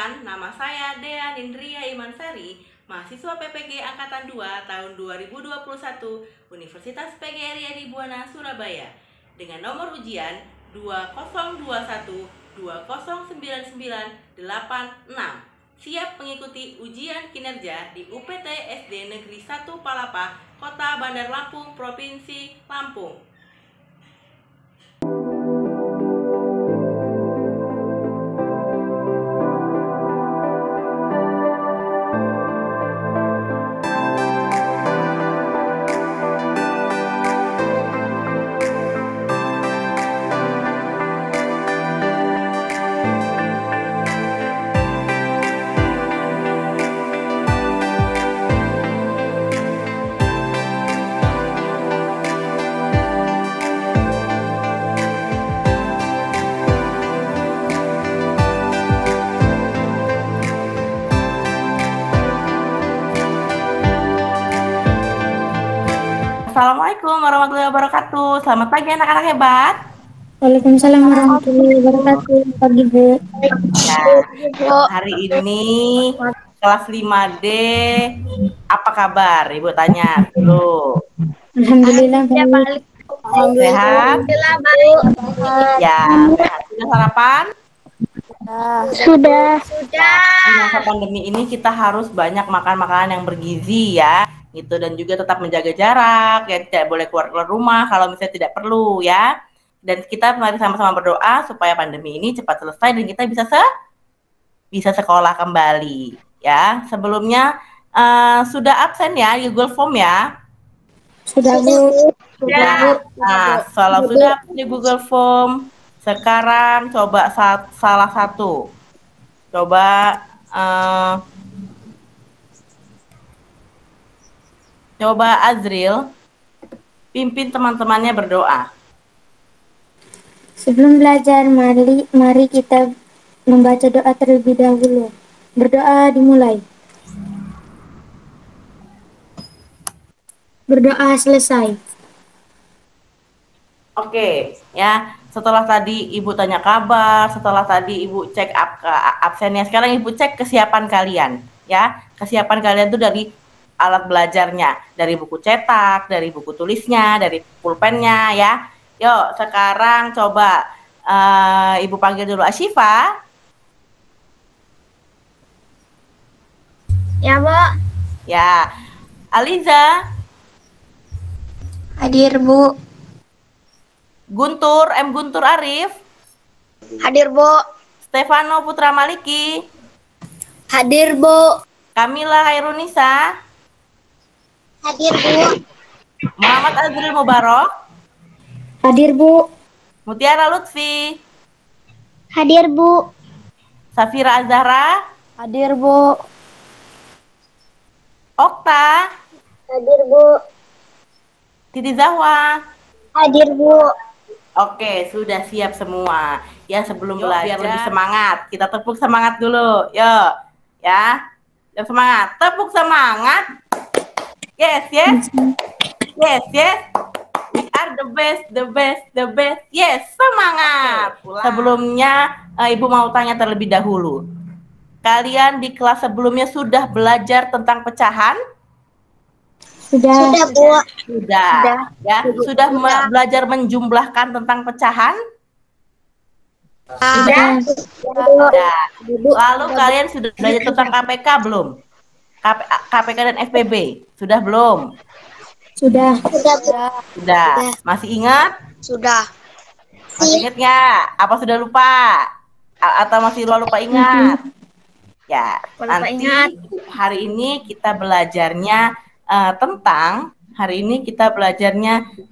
Perkenalkan, nama saya Dea Nindria Imansari, mahasiswa PPG Angkatan 2 tahun 2021, Universitas PGRI Edi Buana, Surabaya, dengan nomor ujian 2021-2099866. Siap mengikuti ujian kinerja di UPT SD Negeri 1 Palapa, Kota Bandar Lampung, Provinsi Lampung. Assalamualaikum warahmatullahi wabarakatuh. Selamat pagi anak-anak hebat. Waalaikumsalam warahmatullahi wabarakatuh. Pagi Bu. Ya, hari ini kelas 5D. Apa kabar? Ibu tanya dulu. Alhamdulillah baik. Sehat? Ya, sehat. Sudah sarapan? Sudah. Di masa pandemi ini kita harus banyak makan makanan yang bergizi ya. Gitu, dan juga tetap menjaga jarak, ya tidak boleh keluar rumah kalau misalnya tidak perlu ya. Dan kita mari sama-sama berdoa supaya pandemi ini cepat selesai dan kita bisa sekolah kembali ya. Sebelumnya sudah absen ya Google Form ya? Sudah Bu. Nah, kalau sudah di Google Form, sekarang coba salah satu. Coba Azril pimpin teman-temannya berdoa. Sebelum belajar, mari kita membaca doa terlebih dahulu. Berdoa dimulai. Berdoa selesai. Oke, ya. Setelah tadi Ibu tanya kabar, setelah tadi Ibu cek absennya, sekarang Ibu cek kesiapan kalian, ya. Kesiapan kalian itu dari alat belajarnya, dari buku cetak, dari buku tulisnya, dari pulpennya, ya. Yuk, sekarang coba Ibu panggil dulu Asyifa. Ya, Bu. Ya. Aliza. Hadir, Bu. Guntur Arif. Hadir, Bu. Stefano Putra Maliki. Hadir, Bu. Kamila Hairunisa. Hadir, Bu. Muhammad Azril Mubarok. Hadir, Bu. Mutiara Lutfi. Hadir, Bu. Safira Azhara. Hadir, Bu. Okta. Hadir, Bu. Titi Zahwa. Hadir, Bu. Oke, sudah siap semua. Ya, sebelum belajar biar lebih semangat, kita tepuk semangat dulu. Yuk, ya. Yuk semangat. Tepuk semangat. Yes. We are the best. Yes, semangat. Sebelumnya, Ibu mau tanya terlebih dahulu. Kalian di kelas sebelumnya sudah belajar tentang pecahan? Sudah, Bu. Sudah. Ya, sudah belajar menjumlahkan tentang pecahan? Sudah. Lalu kalian sudah belajar tentang KPK belum? KPK dan FPB sudah belum? Sudah. Masih ingat? Sudah. Masih ingat nggak? Apa sudah lupa? Atau masih lupa ingat? Ya, nanti hari ini kita belajarnya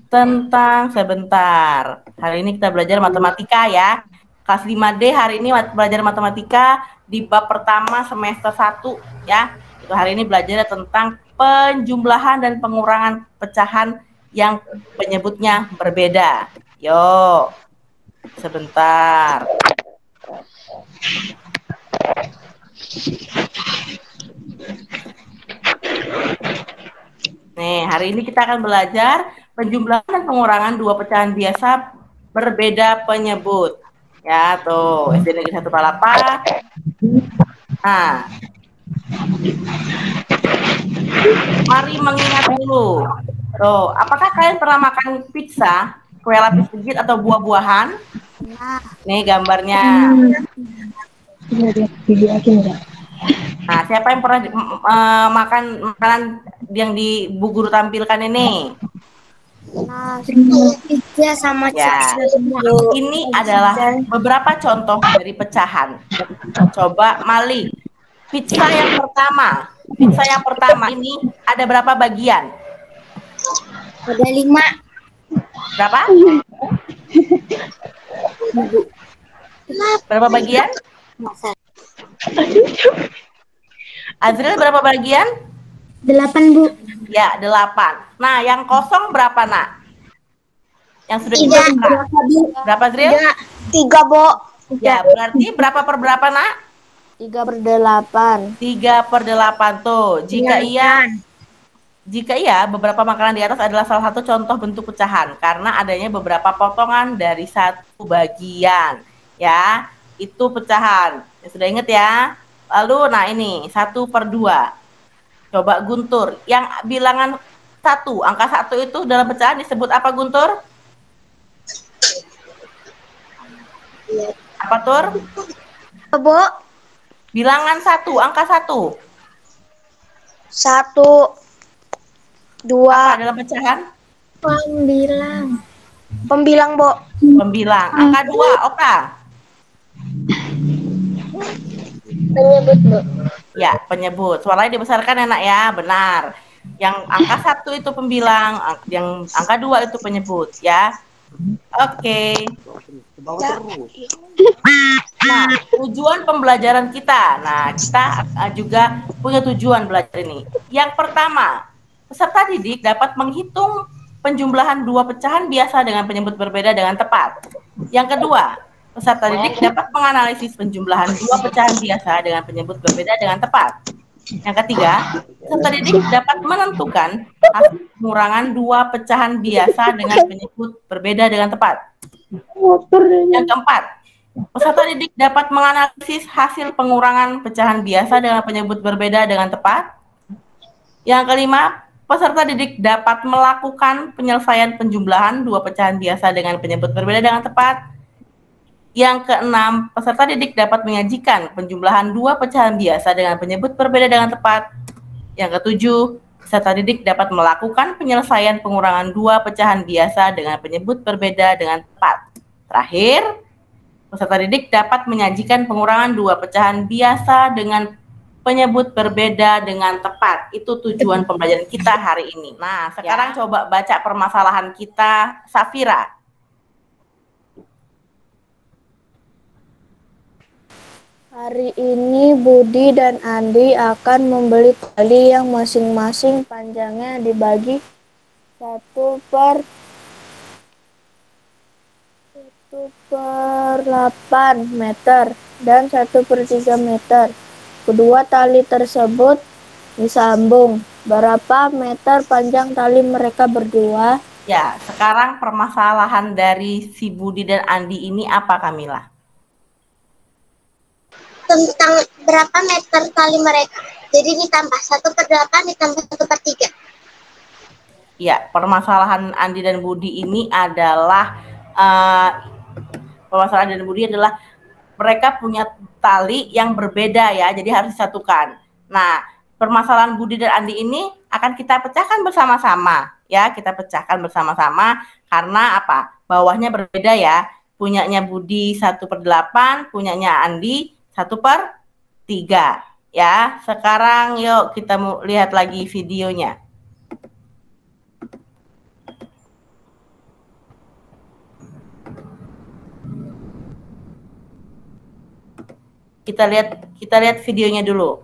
tentang sebentar. Hari ini kita belajar matematika ya. Kelas 5D hari ini belajar matematika di bab pertama semester 1 ya. Itu hari ini belajar tentang penjumlahan dan pengurangan pecahan yang penyebutnya berbeda. Yuk, sebentar. Nih, hari ini kita akan belajar penjumlahan dan pengurangan dua pecahan biasa berbeda penyebut. Ya, tuh, SD Negeri 1 Palapa Nah, mari mengingat dulu. Tuh, apakah kalian pernah makan pizza, kue lapis legit atau buah-buahan? Nih gambarnya. Nah, siapa yang pernah makan makanan yang di Bu Guru tampilkan ini? Pizza sama Ya, ini adalah beberapa contoh dari pecahan. Coba Malik, pizza yang pertama. Pizza yang pertama ini ada berapa bagian? Ada 5. Berapa? Berapa bagian? Azril berapa bagian? 8, Bu. Ya, 8. Nah, yang kosong berapa, Nak? Yang sudah 3. dibuka. Berapa, Azril? 3, Bo. Ya, berarti berapa per berapa, Nak? 3/8. 3/8 tuh. Jika iya, beberapa makanan di atas adalah salah satu contoh bentuk pecahan karena adanya beberapa potongan dari satu bagian. Ya, itu pecahan. Ya, sudah ingat ya? Lalu, nah ini 1/2. Coba Guntur, yang bilangan 1, angka 1 itu dalam pecahan disebut apa, Guntur? Apa, Tur? Bo. Bilangan 1, angka 1. 1, 2. Apa dalam pecahan? Pembilang, Bo. Pembilang. Angka 2, Oka. Penyebut, Bo. Ya, penyebut. Suaranya dibesarkan enak ya, benar. Yang angka 1 itu pembilang, yang angka 2 itu penyebut ya. Oke. Nah, tujuan pembelajaran kita. Nah, kita juga punya tujuan belajar ini. Yang pertama, peserta didik dapat menghitung penjumlahan 2 pecahan biasa dengan penyebut berbeda dengan tepat. Yang kedua, peserta didik dapat menganalisis penjumlahan 2 pecahan biasa dengan penyebut berbeda dengan tepat. Yang ketiga, peserta didik dapat menentukan hasil pengurangan 2 pecahan biasa dengan penyebut berbeda dengan tepat. Yang keempat, peserta didik dapat menganalisis hasil pengurangan pecahan biasa dengan penyebut berbeda dengan tepat. Yang kelima, peserta didik dapat melakukan penyelesaian penjumlahan 2 pecahan biasa dengan penyebut berbeda dengan tepat. Yang keenam, peserta didik dapat menyajikan penjumlahan 2 pecahan biasa dengan penyebut berbeda dengan tepat. Yang ketujuh, peserta didik dapat melakukan penyelesaian pengurangan 2 pecahan biasa dengan penyebut berbeda dengan tepat. Terakhir, peserta didik dapat menyajikan pengurangan 2 pecahan biasa dengan penyebut berbeda dengan tepat. Itu tujuan pembelajaran kita hari ini. Nah, sekarang coba baca permasalahan kita, Safira. Hari ini Budi dan Andi akan membeli tali yang masing-masing panjangnya dibagi 1/8 meter dan 1/3 meter. Kedua tali tersebut disambung. Berapa meter panjang tali mereka berdua? Ya, sekarang permasalahan dari si Budi dan Andi ini apa, Kamila? Tentang berapa meter tali mereka. Jadi ditambah 1/8 ditambah 1/3. Ya, permasalahan Andi dan Budi ini adalah mereka punya tali yang berbeda ya, jadi harus disatukan. Nah, permasalahan Budi dan Andi ini akan kita pecahkan bersama-sama ya, kita pecahkan bersama-sama karena apa? Bawahnya berbeda ya. Punyanya Budi 1/8, punyanya Andi 1/3 ya. Sekarang yuk kita lihat lagi videonya. Kita lihat videonya dulu.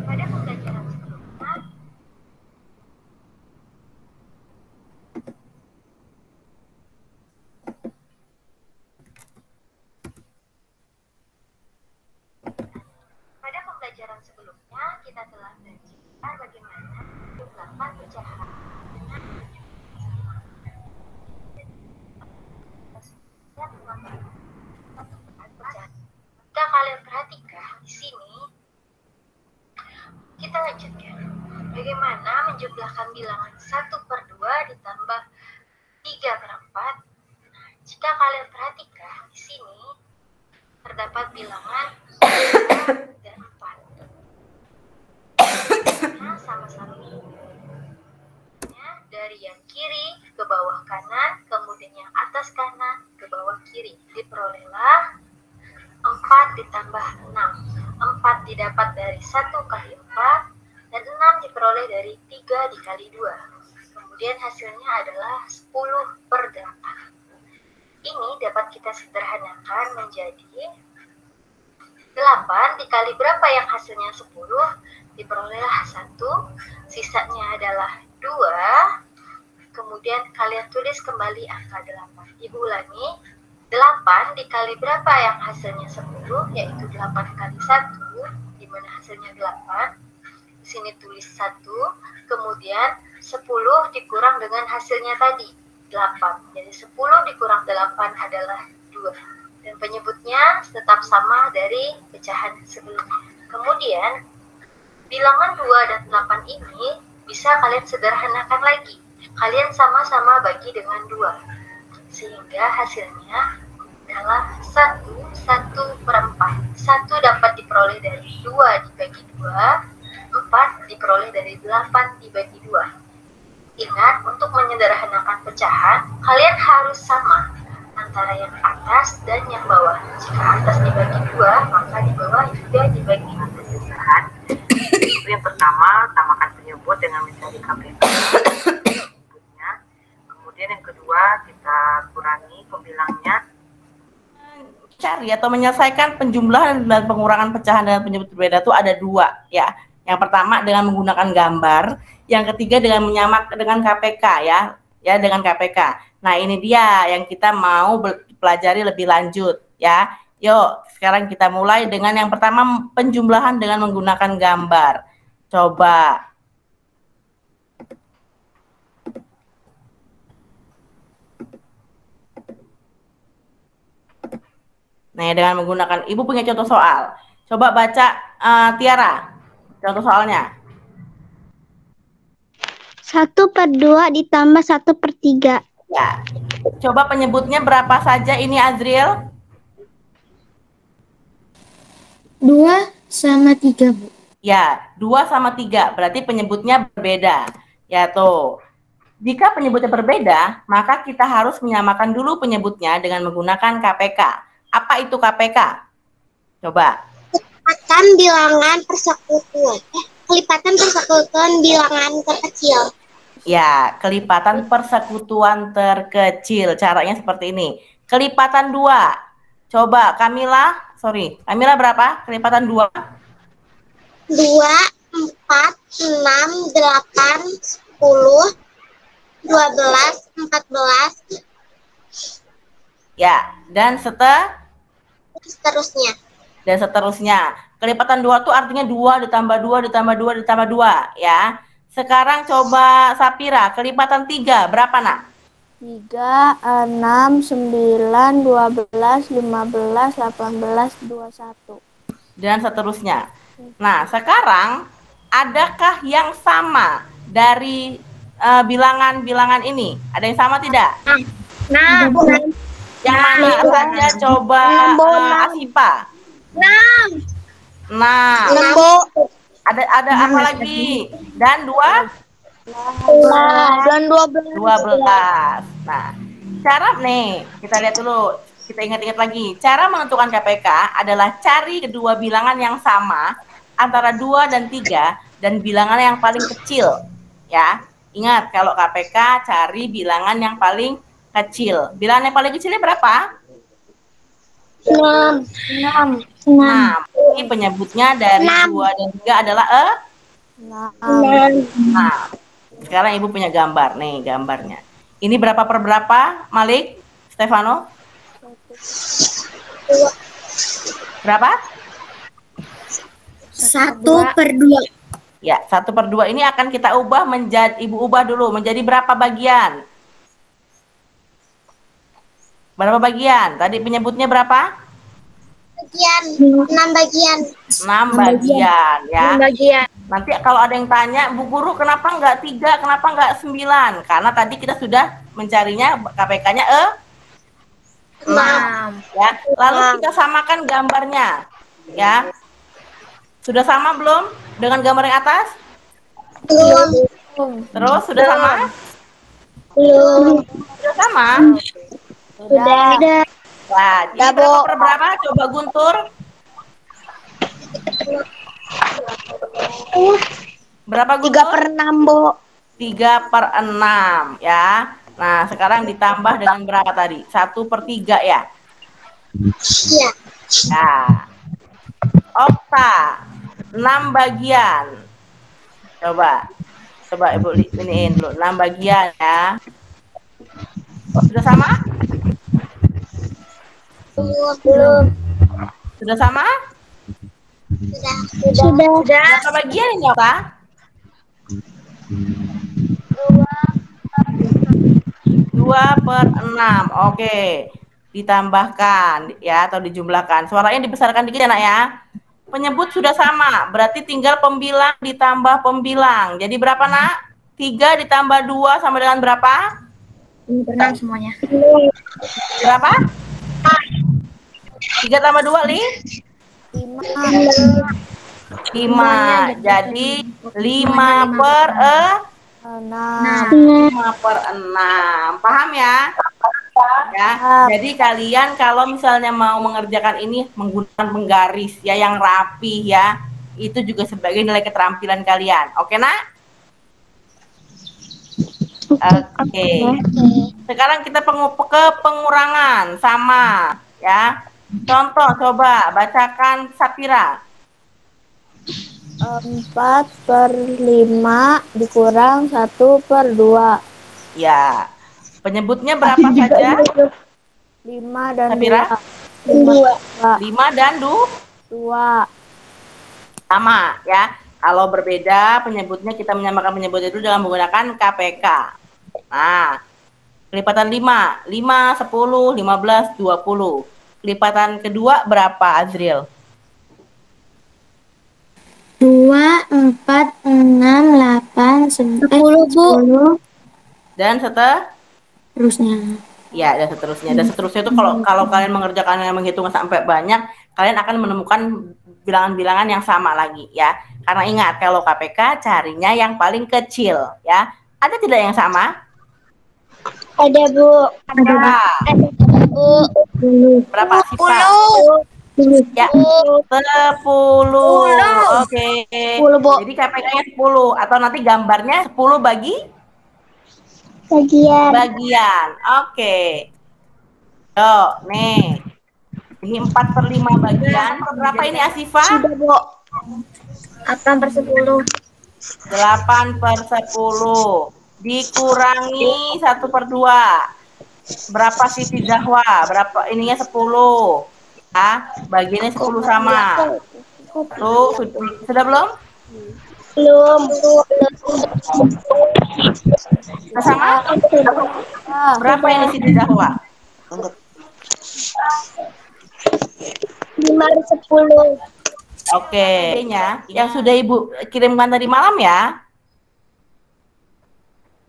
Pada pembelajaran sebelumnya kita telah belajar bagaimana 8 pecahan. Jika kalian perhatikan di sini, kita lanjutkan. Bagaimana menjumlahkan bilangan 1/2 ditambah 3/4? Nah, jika kalian perhatikan di sini, terdapat bilangan 2 dan 4. Nah, sama-sama. Dari yang kiri ke bawah kanan, kemudian yang atas kanan ke bawah kiri. Diperolehlah 4 ditambah 6. 4 didapat dari 1 kali 4, dan 6 diperoleh dari 3 dikali 2. Kemudian hasilnya adalah 10/8. Ini dapat kita sederhanakan menjadi 8 dikali berapa yang hasilnya 10, diperolehlah 1, sisanya adalah 2, kemudian kalian tulis kembali angka 8. Ibu ulangi, 8 dikali berapa yang hasilnya 10, yaitu 8 kali 1, di mana hasilnya 8. Di sini tulis 1, kemudian 10 dikurang dengan hasilnya tadi, 8. Jadi 10 dikurang 8 adalah 2. Dan penyebutnya tetap sama dari pecahan sebelumnya. Kemudian, bilangan 2 dan 8 ini bisa kalian sederhanakan lagi. Kalian sama-sama bagi dengan 2. Sehingga hasilnya adalah 1/4. 1 dapat diperoleh dari 2 dibagi 2, 4 diperoleh dari 8 dibagi 2. Ingat, untuk menyederhanakan pecahan, kalian harus sama antara yang atas dan yang bawah. Jika atas dibagi 2, maka di bawah juga dibagi 2. Itu yang pertama, tambahkan penyebut dengan mencari KPK. Kemudian yang kedua, kita kurangi pembilangnya. Cari atau menyelesaikan penjumlahan dan pengurangan pecahan dengan penyebut berbeda itu ada 2 ya. Yang pertama dengan menggunakan gambar, yang ketiga dengan menyamak dengan KPK ya dengan KPK. Nah, ini dia yang kita mau pelajari lebih lanjut ya. Yuk, sekarang kita mulai dengan yang pertama, penjumlahan dengan menggunakan gambar. Coba. Nah, dengan menggunakan, Ibu punya contoh soal. Coba baca Tiara, contoh soalnya. 1/2 ditambah 1/3. Ya, coba penyebutnya berapa saja ini Azriel? 2 sama 3, Bu. Ya, 2 sama 3, berarti penyebutnya berbeda. Ya tuh, jika penyebutnya berbeda, maka kita harus menyamakan dulu penyebutnya dengan menggunakan KPK. Apa itu KPK? Coba. Kelipatan bilangan persekutuan. Kelipatan persekutuan bilangan terkecil. Ya, kelipatan persekutuan terkecil. Caranya seperti ini. Kelipatan 2. Coba, Kamila berapa? Kelipatan 2? 2, 4, 6, 8, 10, 12, 14. Ya, dan Seterusnya. Dan seterusnya. Kelipatan 2 itu artinya 2 ditambah 2 ditambah 2 ditambah 2 ya. Sekarang coba Sapira, kelipatan 3 berapa nak? 3, 6, 9, 12, 15, 18, 21. Dan seterusnya. Nah, sekarang adakah yang sama dari bilangan-bilangan ini? Ada yang sama tidak? Nah, Yang mana saja coba Asipa? 6. Nah, 6, Bu. ada apa lagi? Dan 2? Dan 12. 12. Nah, cara nih, kita lihat dulu, kita ingat-ingat lagi. Cara menentukan KPK adalah cari kedua bilangan yang sama antara 2 dan 3 dan bilangan yang paling kecil. Ya, ingat kalau KPK cari bilangan yang paling kecil. Bilangan yang paling kecilnya berapa? 6. 6. Ini penyebutnya dari 2 dan 3 adalah 6. Nah, sekarang Ibu punya gambar nih, gambarnya. Ini berapa per berapa, Malik? Stefano? Berapa? 1/2. Ya, 1/2 ini akan kita ubah menjadi, Ibu ubah dulu menjadi berapa bagian? Berapa bagian? Tadi penyebutnya berapa? Bagian, 6 bagian. 6 bagian ya. 6 bagian. Nanti kalau ada yang tanya, Bu Guru kenapa nggak 3, kenapa nggak 9? Karena tadi kita sudah mencarinya KPK-nya 6 ya. Lalu kita samakan gambarnya ya. Sudah sama belum dengan gambar yang atas? Belum. Terus sudah sama? Belum. Sudah sama? Sudah. Nah, jadi berapa per berapa? Coba Guntur. Berapa Guntur? 3/6, Bu. 3/6 ya. Nah, sekarang ditambah dengan berapa tadi? 1/3 ya? Iya. Nah, okta 6 bagian. Coba Ibu iniin dulu 6 bagian ya. Sudah sama? Belum. Sudah sama? Sudah. Berapa bagian ini okta? 2/6. Oke. Ditambahkan ya atau dijumlahkan. Suaranya dibesarkan dikit ya, Nak ya. Penyebut sudah sama, berarti tinggal pembilang ditambah pembilang. Jadi berapa, Nak? 3 ditambah 2 sama dengan berapa? 6 semuanya. Berapa? 3 tambah 2, Li? 5. Jadi 5/6. Paham ya? Ya. Jadi kalian kalau misalnya mau mengerjakan ini menggunakan penggaris ya yang rapi ya. Itu juga sebagai nilai keterampilan kalian. Oke, Nak? Oke. Sekarang kita ke pengurangan sama ya. Contoh coba bacakan Sapira. 4/5 dikurang 1/2. Ya. Penyebutnya berapa saja? 5 dan Sapira? 2. 5 dan 2. sama ya. Kalau berbeda penyebutnya kita menyamakan penyebut itu dengan menggunakan KPK. Nah, kelipatan 5, 5, 10, 15, 20. Kelipatan kedua berapa, Azril? 2, 4, 6, 8, 10, Bu. Dan Terusnya. ya, dan seterusnya. Dan seterusnya itu kalau kalian mengerjakan yang menghitung sampai banyak, kalian akan menemukan bilangan-bilangan yang sama lagi ya. Karena ingat kalau KPK carinya yang paling kecil ya. Ada tidak yang sama? Ada, Bu. Ada. Bu. Berapa sih, Pak? Ya, 10. Oke. 10, Bu. Jadi KPK-nya 10 atau nanti gambarnya 10 Bagian. Oke. Yo, nih. Ini 4/5 bagian. Berapa ini, Asifa? Sudah, Bu. 8/10. 8/10. Dikurangi 1/2. Berapa Siti Zahwa? Berapa ininya 10. Ya, bagiannya 10 sama. Tuh, sudah belum? Belum. Sudah sama? Berapa ini Siti Zahwa? 5/10. Oke, yang sudah Ibu kirimkan tadi malam ya.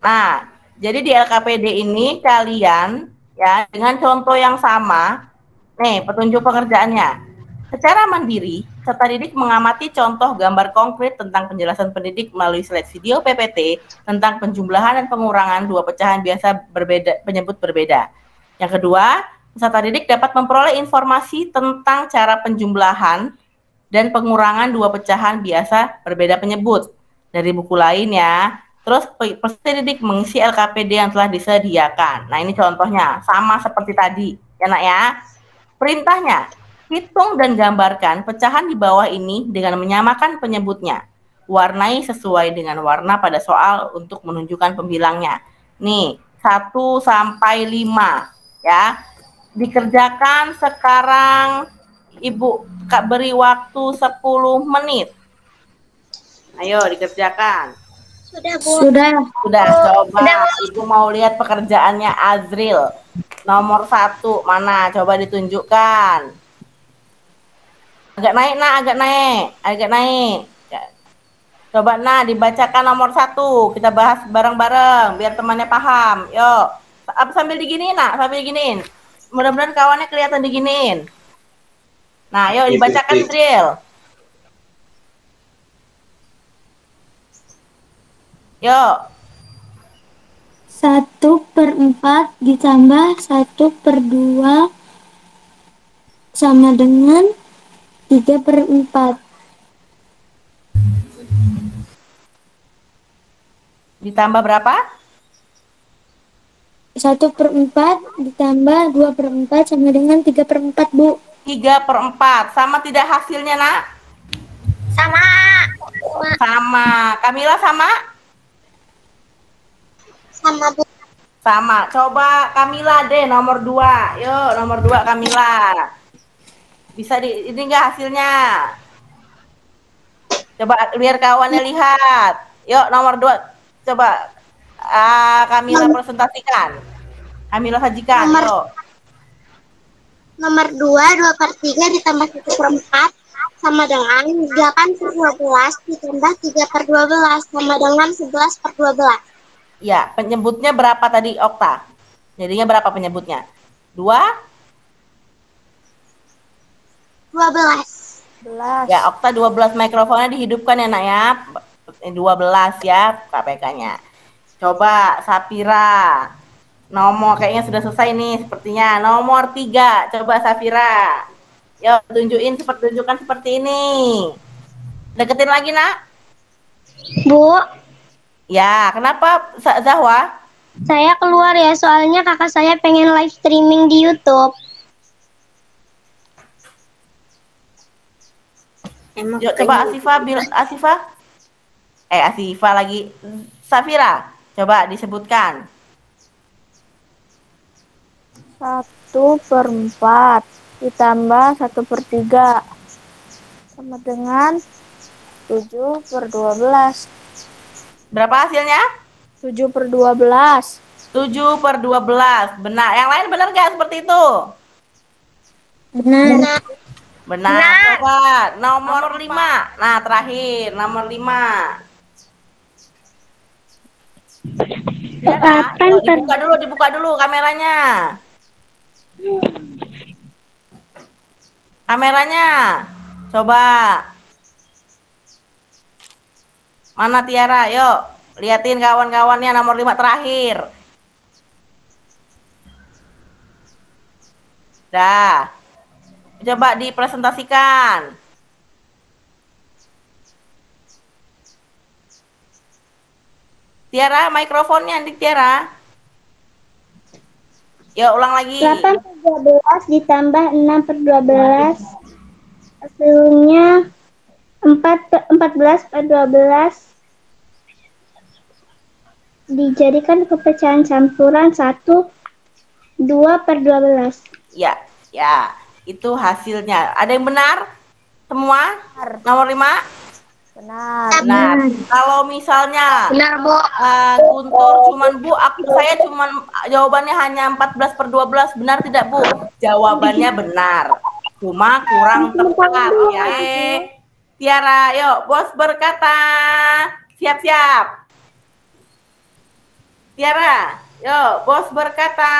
Nah, jadi di LKPD ini kalian ya dengan contoh yang sama, nih petunjuk pekerjaannya. Secara mandiri, peserta didik mengamati contoh gambar konkret tentang penjelasan pendidik melalui slide video PPT tentang penjumlahan dan pengurangan dua pecahan biasa berbeda, penyebut berbeda. Yang kedua, peserta didik dapat memperoleh informasi tentang cara penjumlahan dan pengurangan dua pecahan biasa berbeda penyebut dari buku lain ya. Terus peserta didik mengisi LKPD yang telah disediakan. Nah, ini contohnya sama seperti tadi, ya Nak ya. Perintahnya, hitung dan gambarkan pecahan di bawah ini dengan menyamakan penyebutnya. Warnai sesuai dengan warna pada soal untuk menunjukkan pembilangnya. Nih, 1 sampai 5 ya. Dikerjakan sekarang, Ibu beri waktu 10 menit. Ayo dikerjakan. Sudah, Bu. Sudah. Sudah, coba Ibu mau lihat pekerjaannya Azril. Nomor 1 mana? Coba ditunjukkan. Agak naik, nah, agak naik, agak naik. Coba nah dibacakan nomor 1. Kita bahas bareng-bareng biar temannya paham. Yuk. Sambil diginiin, nak, sambil diginiin. Mudah-mudahan kawannya kelihatan diginiin. Nah, yuk dibacakan drill. Yuk. 1/4 ditambah 1/2 sama dengan 3/4. Ditambah berapa? 1/4 ditambah 2/4 sama dengan 3/4, Bu. 3/4. Sama tidak hasilnya, nak? Sama. Sama. Kamila sama? Sama, Bu. Sama. Coba Kamila deh nomor 2. Yuk, nomor 2 Kamila. Bisa ini enggak hasilnya? Coba biar kawannya lihat. Yuk, nomor 2. Coba Kamila presentasikan. Kamila sajikan. Yuk. Nomor 2/3 ditambah 1/4 sama dengan 8/12 ditambah 3/12 sama dengan 11/12. Ya, penyebutnya berapa tadi, Okta? Jadinya berapa penyebutnya? 12. Ya, Okta 12. Mikrofonnya dihidupkan ya, nak ya. 12 ya KPK-nya. Coba Safira. Nomor kayaknya sudah selesai nih sepertinya. Nomor 3. Coba Safira. Yuk, tunjukkan seperti ini. Deketin lagi, nak. Bu, Ya, kenapa Zahwa? saya keluar ya, soalnya kakak saya pengen live streaming di YouTube. Yuk, coba Asifah lagi. Safira, coba disebutkan. 1/4 ditambah 1/3 sama dengan 7/12. Berapa hasilnya? 7/12. 7/12. Benar. Yang lain benar nggak seperti itu? Benar. Benar. Coba nomor 5. Nah, terakhir nomor 5. Ya, dibuka dulu kameranya. Kameranya. Coba. Mana Tiara? Yuk, liatin kawan-kawannya nomor 5 terakhir. Dah. Coba dipresentasikan. Tiara, mikrofonnya di Tiara. Yuk, ulang lagi. 8/12 ditambah 6/12. Hasilnya 14/12. Dijadikan kepecahan campuran 2/12. Ya, ya. Itu hasilnya. Ada yang benar? Semua? Nomor 5? Benar. Benar. Kalau misalnya Benar, Bu. Guntur saya cuman jawabannya hanya 14/12, benar tidak, Bu? Jawabannya benar. Cuma kurang tepat, ya. Tiara, yuk, bos berkata. Siap-siap. Tiara, yuk, bos berkata.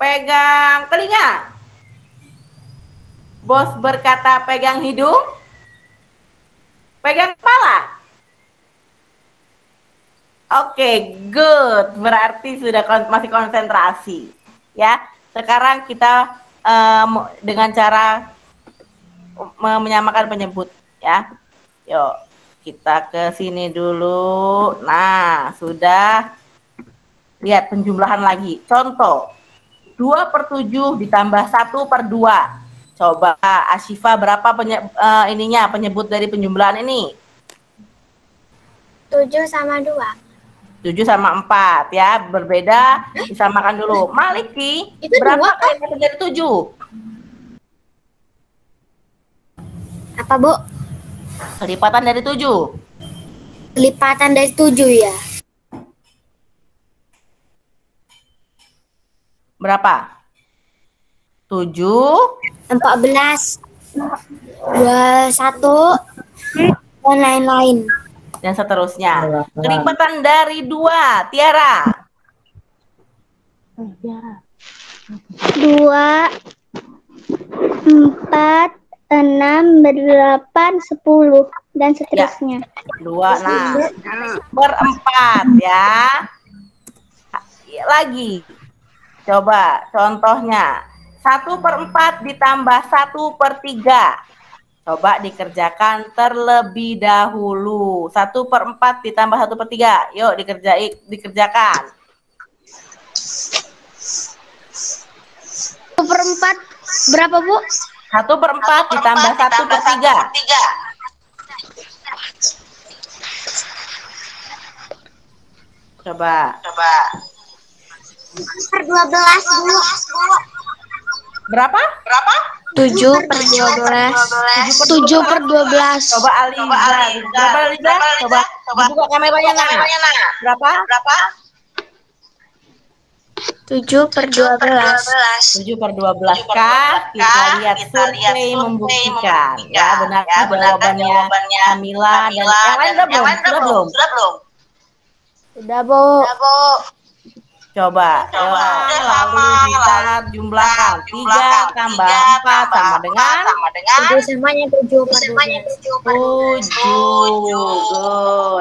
Pegang telinga. Bos berkata pegang hidung. Pegang kepala. Oke, good. Berarti sudah masih konsentrasi. Ya, sekarang kita dengan cara menyamakan penyebut. Ya, yuk kita ke sini dulu. Nah, sudah. Lihat penjumlahan lagi. Contoh, 2/7 ditambah 1/2. Coba Asyifa berapa penyebut dari penjumlahan ini? 7 sama 2. 7 sama 4 ya, berbeda, disamakan dulu. Maliki, Itu berapa 2 kan? kali dari 7? Apa, Bu? Kelipatan dari 7. Kelipatan dari 7 ya. Berapa? 7, 14, 21, dan lain-lain. dan seterusnya. Kelipatan dari 2, Tiara. 2, 4, 6, 8, 10, dan seterusnya. 26/4 ya. Lagi. Coba contohnya. 1/4 ditambah 1/3. Coba dikerjakan terlebih dahulu. 1/4 ditambah 1/3. Yuk dikerjakan. 1/4 berapa, Bu? 1/4 ditambah 1/3. Coba. 12, Bu. Berapa? 7/12. 7/12. Coba Aliza. Berapa Aliza? Coba buka kameranya nak. Berapa? 7/12. 7/12 kah? Kita lihat survei membuktikan. Ya, benar jawabannya Kamila dan yang lain sudah belum? Sudah, Bu. Coba. Lalu kita jumlahkan. 3 tambah 4 sama dengan 7/12. 7. Good.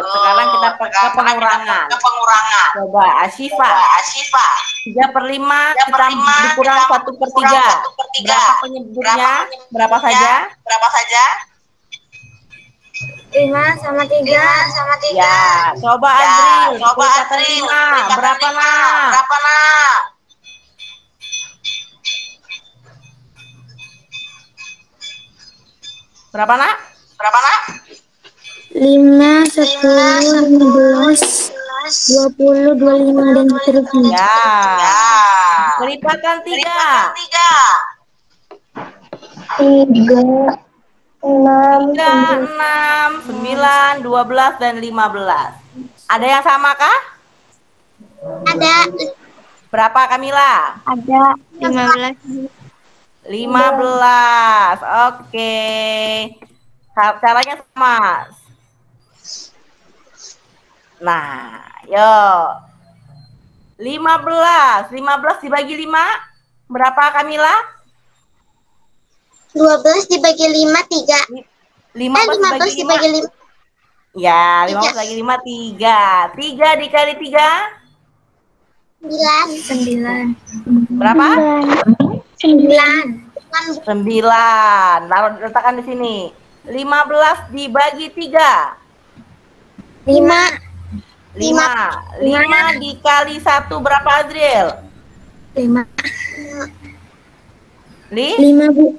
Sekarang kita pakai pengurangan. Coba Asyifa. 3/5 kita dikurang 1/3. Berapa penyebutnya? Berapa saja? 5 sama 3. Ya, coba Adri. Kelipatan 5. Berapa nak? Berapa nak? 5, 10, 15, 20, 25, dan seterusnya. Ya. Kelipatan 3. 3, 6, 6, 9, 12, dan 15. Ada yang sama kah? Ada Berapa Kamila? ada 15. 15. Oke. Caranya sama. Nah, yuk. 15 dibagi 5. Berapa Kamila? 12 dibagi 5, 3. 15 dibagi 5. Ya, 15 dibagi 5, 3. 3 dikali 3. 9. Berapa? 9. 9. Letakkan di sini. 15 dibagi 3. 5. 5 dikali 1 berapa Adriel? 5. 5. 5, Bu.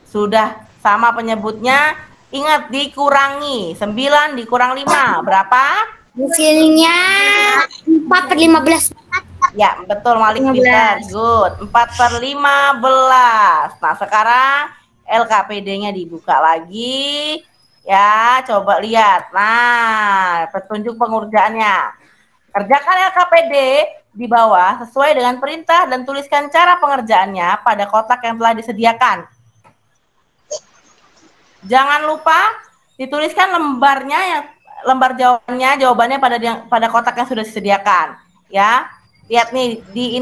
Sudah sama penyebutnya. Ingat dikurangi. 9 dikurang 5 berapa? Hasilnya 4/15. Ya, betul Malik pintar. Good. 4/15. Nah, sekarang LKPD-nya dibuka lagi. Ya, coba lihat. Nah, petunjuk pengerjaannya. Kerjakan LKPD di bawah sesuai dengan perintah dan tuliskan cara pengerjaannya pada kotak yang telah disediakan. Jangan lupa dituliskan lembar jawabannya pada kotak yang sudah disediakan. Ya, lihat nih di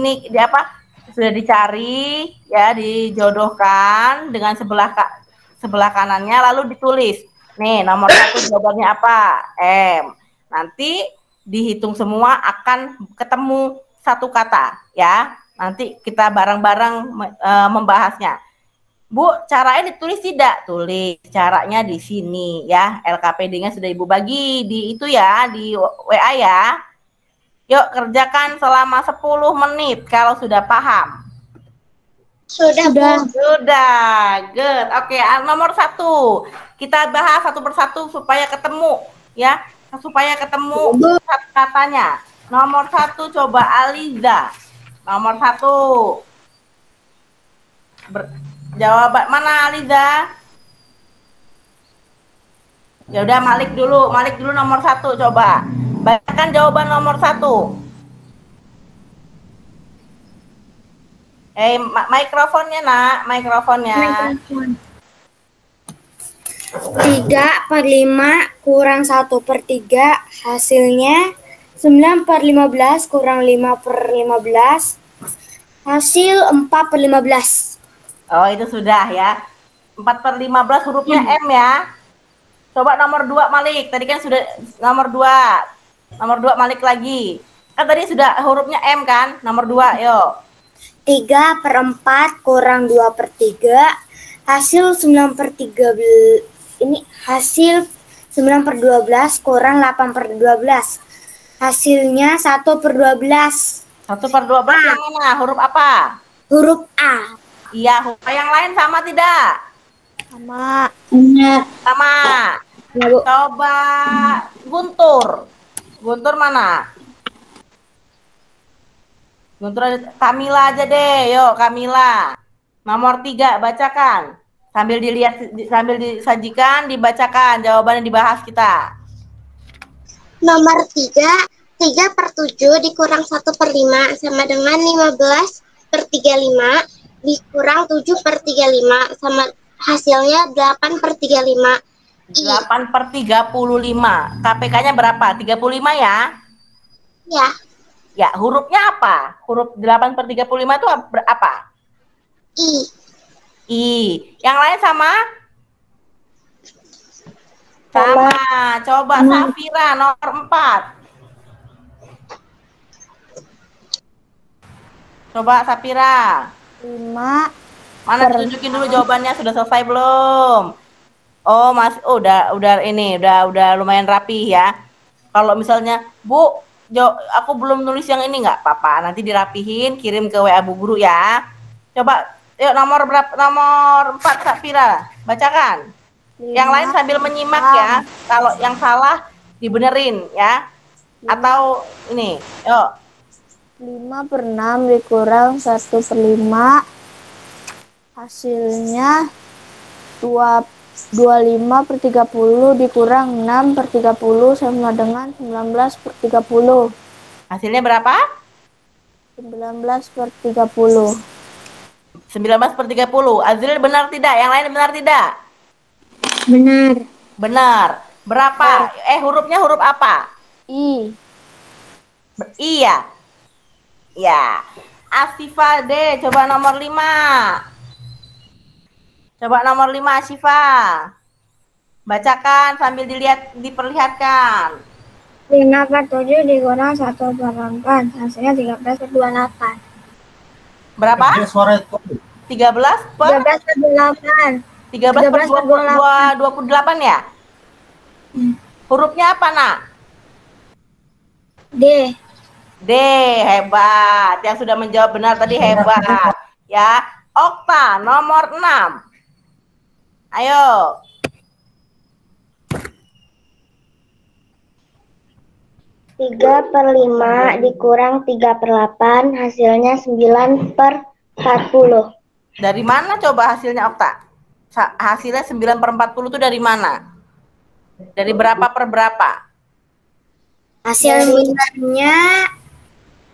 sudah dicari ya, dijodohkan dengan sebelah kanannya lalu ditulis. Nih, nomor 1 jawabannya apa? M. Nanti dihitung semua akan ketemu satu kata ya. Nanti kita bareng-bareng membahasnya. Bu, caranya ditulis tidak? Tulis. Caranya di sini ya. LKPD-nya sudah Ibu bagi di itu ya, di WA ya. Yuk kerjakan selama 10 menit kalau sudah paham. Sudah. Good. Oke, nomor 1. Kita bahas satu persatu supaya ketemu ya. Supaya ketemu katanya. Nomor 1 coba Aliza. Nomor 1. Jawaban mana Aliza? Ya udah Malik dulu nomor 1 coba. Bacakan jawaban nomor 1. Mikrofonnya nak, mikrofonnya. 3/5 kurang 1/3 hasilnya 9/15 kurang 5/15 hasil 4/15. Oh itu sudah ya. 4/15 hurufnya M ya. Coba nomor 2 Malik. Tadi kan sudah nomor 2. Nomor 2 Malik lagi. Kan tadi sudah hurufnya M kan? Nomor 2 yuk. 3/4 kurang 2/3 hasil 9/13. Ini hasil 9/12 kurang 8/12. Hasilnya 1/12. 1/12 yang mana? Huruf apa? Huruf A. Iya, huruf yang lain sama tidak? Sama. Benar. Sama. Ya, Bu. Coba Guntur. Guntur mana? Guntur Kamila aja deh. Yuk, Kamila. Nomor 3 bacakan. Sambil dilihat, sambil disajikan, dibacakan jawabannya, dibahas kita. Nomor 3/7 dikurang 1/5 sama dengan 15/35 dikurang 7/35 sama hasilnya 8/35. 8/35. KPK-nya berapa? 35 ya? Ya, Ya, hurufnya apa? Huruf 8/35 itu apa? I. I. Yang lain sama? Sama. Coba Safira nomor 4. Coba Safira. 5. Mana tunjukin dulu jawabannya, sudah selesai belum? Oh, udah ini, udah lumayan rapi ya. Kalau misalnya, Bu, aku belum nulis yang ini, nggak apa-apa, nanti dirapihin, kirim ke WA Bu Guru ya. Coba, yuk nomor berapa? Nomor 4 Safira, bacakan. Yang lain sambil menyimak ya. Kalau yang salah dibenerin ya. Atau ini, yuk. 5/6 dikurang 1/5 hasilnya 25/30 dikurang 6/30 sama dengan 19/30. Hasilnya berapa? 19/30. 19/30. Azril benar tidak? Yang lain benar tidak? Benar. Benar. Berapa? Hurufnya huruf apa? I. I ya? Ya. Asifa deh, coba nomor 5. Coba nomor 5 Asifa. Bacakan sambil diperlihatkan. 5/7 dikurang 1/4 hasilnya 13/28. Berapa? 13 per 28 ya? Hurufnya apa, Nak? D. D, hebat. Yang sudah menjawab benar tadi hebat. Ya, Okta nomor 6. Ayo. 3/5 dikurang 3/8 hasilnya 9/40. Dari mana coba hasilnya, Okta? Hasilnya 9/40 itu dari mana? Dari berapa per berapa? Hasil minarnya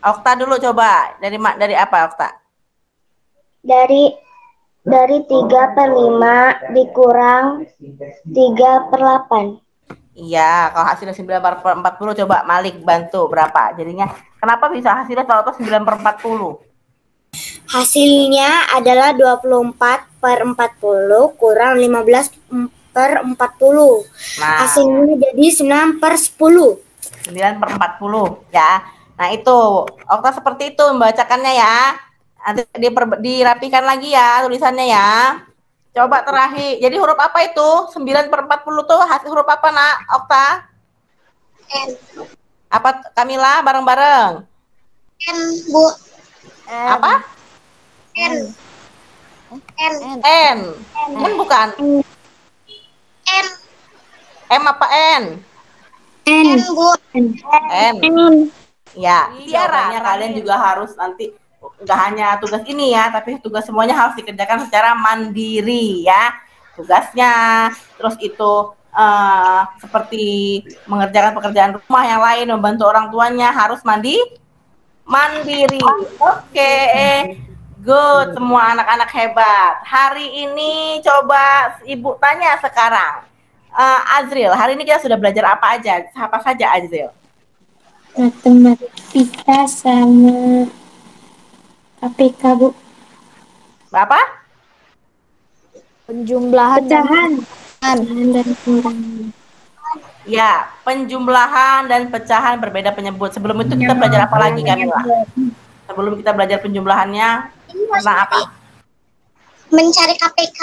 Okta dulu coba. Dari apa, Okta? dari 3/5 dikurang 3/8. Iya, kalau hasilnya 9/40 coba Malik bantu berapa? Jadinya kenapa bisa hasilnya tahu 9/40? Hasilnya adalah 24/40 kurang 15/40. Nah, Hasilnya jadi 9/10. 9/40 ya. Nah itu, Okta seperti itu membacakannya ya. Nanti dirapikan lagi ya tulisannya ya. Coba terakhir. Jadi huruf apa itu? 9/40 tuh huruf apa, Nak? Okta? N. Apa, Kamila? Bareng-bareng. N, Bu. Apa? N. N. N. N bukan? N. M apa N? N, Bu. N. Ya, jawabannya kalian juga harus nanti nggak hanya tugas ini ya, tapi tugas semuanya harus dikerjakan secara mandiri ya. Tugasnya, terus itu seperti mengerjakan pekerjaan rumah yang lain, membantu orang tuanya harus mandiri. Oke. Good, semua anak-anak hebat. Hari ini coba Ibu tanya sekarang. Azril, hari ini kita sudah belajar apa aja? Apa saja, Azril? Matematika sama KPK, Bu. Apa? Penjumlahan Pecahan. dan pengurangan. Ya, penjumlahan dan pecahan berbeda penyebut. Sebelum itu kita belajar apa lagi, Kamila? Sebelum kita belajar penjumlahannya, tentang apa? Mencari KPK.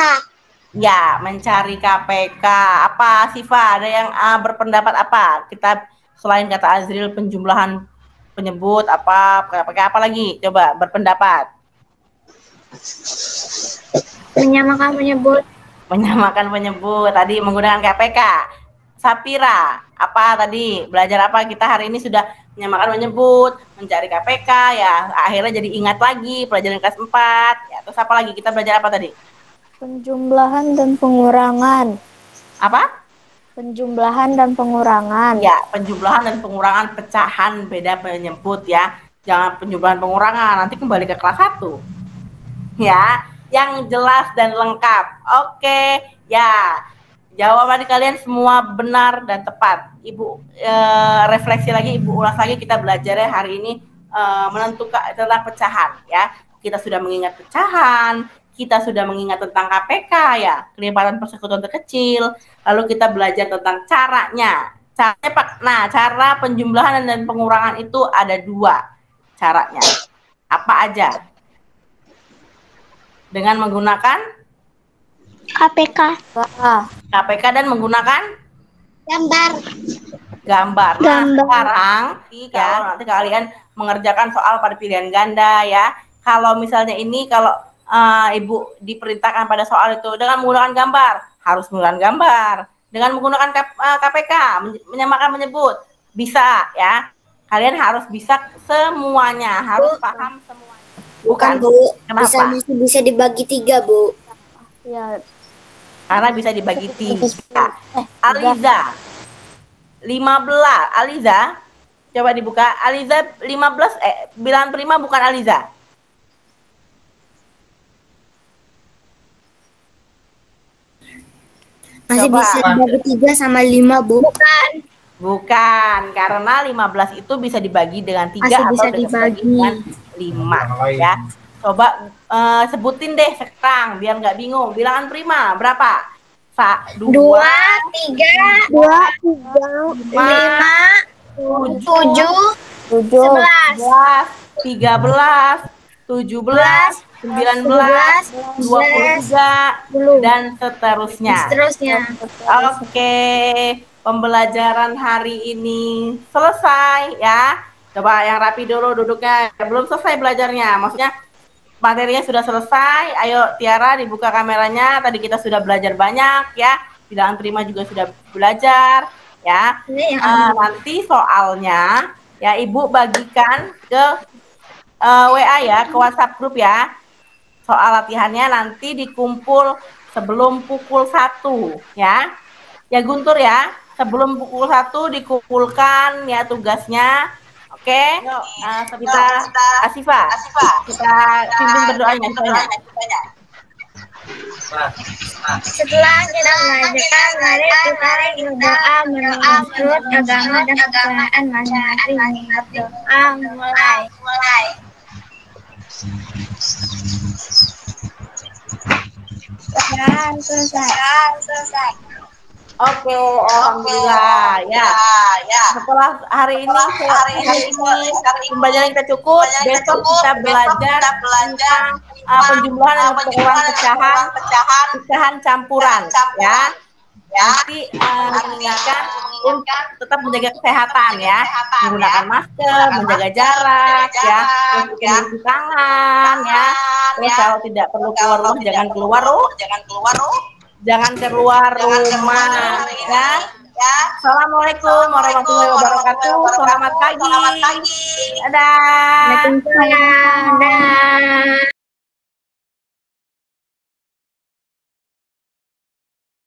Ya, mencari KPK. Apa, Siva? Ada yang berpendapat apa? Kita selain kata Azril penjumlahan penyebut apa KPK apa lagi? Coba berpendapat. Menyamakan penyebut. Menyamakan penyebut. Tadi menggunakan KPK. Sapira, apa tadi? Belajar apa? Kita hari ini sudah menyamakan penyebut, mencari KPK, ya akhirnya jadi ingat lagi pelajaran kelas 4. Ya, terus apa lagi? Kita belajar apa tadi? penjumlahan dan pengurangan. Apa? Penjumlahan dan pengurangan. Ya, penjumlahan dan pengurangan pecahan beda penyebut ya. Jangan penjumlahan pengurangan, nanti kembali ke kelas 1. Ya, yang jelas dan lengkap. Oke, ya. Jawaban kalian semua benar dan tepat. Ibu refleksi lagi, Ibu ulas lagi, kita belajarnya hari ini menentukan tentang pecahan ya. Kita sudah mengingat pecahan, kita sudah mengingat tentang KPK ya, kelipatan persekutuan terkecil. Lalu kita belajar tentang caranya. Cara penjumlahan dan pengurangan itu ada 2 caranya. Apa aja? Dengan menggunakan KPK. KPK dan menggunakan Gambar. gambar. Nah, sekarang ya, nanti kalian mengerjakan soal pada pilihan ganda ya. Kalau misalnya ini kalau Ibu diperintahkan pada soal itu dengan menggunakan gambar, harus menggunakan gambar. Dengan menggunakan KPK, menyamakan menyebut, bisa ya. Kalian harus bisa semuanya, harus paham semuanya. Bukan, Bu. Kenapa? Bisa dibagi 3, Bu. Ya, Karena bisa dibagi 3. Aliza 15. Aliza, coba dibuka. Aliza 15 bilangan prima bukan Aliza. Masih Coba. bisa dibagi 3 sama 5, Bu. Bukan, karena 15 itu bisa dibagi dengan 3 Masih atau bisa dibagi dibagi. dengan 5 ya. Coba sebutin deh sekarang biar nggak bingung. Bilangan prima berapa? 2, 2, 3, 5, 7, 11, 13, 17, 19, 23, dan seterusnya. Oke, pembelajaran hari ini selesai ya. Coba yang rapi dulu duduknya. Belum selesai belajarnya, maksudnya materinya sudah selesai. Ayo Tiara dibuka kameranya. Tadi kita sudah belajar banyak ya. Bilangan prima juga sudah belajar ya. Nanti soalnya ya Ibu bagikan ke WA ya, ke WhatsApp grup ya. Soal latihannya nanti dikumpul sebelum pukul 1 ya. Ya Guntur ya, sebelum pukul 1 dikumpulkan ya tugasnya. Oke, kita Asifa, kita pimpin berdoanya. Setelah kita mengajarkan, mari kita berdoa menurut agama dan kepercayaan masing-masing. Berdoa mulai. Selesai. Oke, alhamdulillah ya. Setelah hari ini pembelajaran kita cukup. Besok kita belajar tentang penjumlahan dan pengurangan pecahan campuran ya. Nanti mengingatkan untuk tetap menjaga kesehatan ya, menggunakan masker, menjaga jarak ya, terus cuci tangan ya. Terus kalau tidak perlu keluar rumah jangan keluar rumah ya. Assalamualaikum warahmatullahi wabarakatuh. Selamat pagi. Dadah. Dadah.